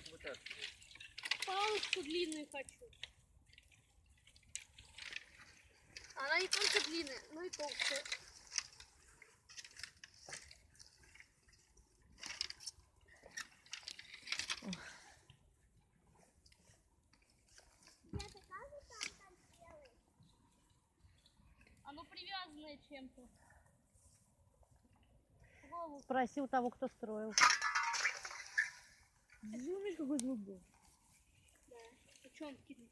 вот это. Палочку длинную хочу. Она не только длинная, но и толстая. Оно привязанное чем-то. Спроси у того, кто строил. Зумишь, какой звук был? Да. А что он кинул?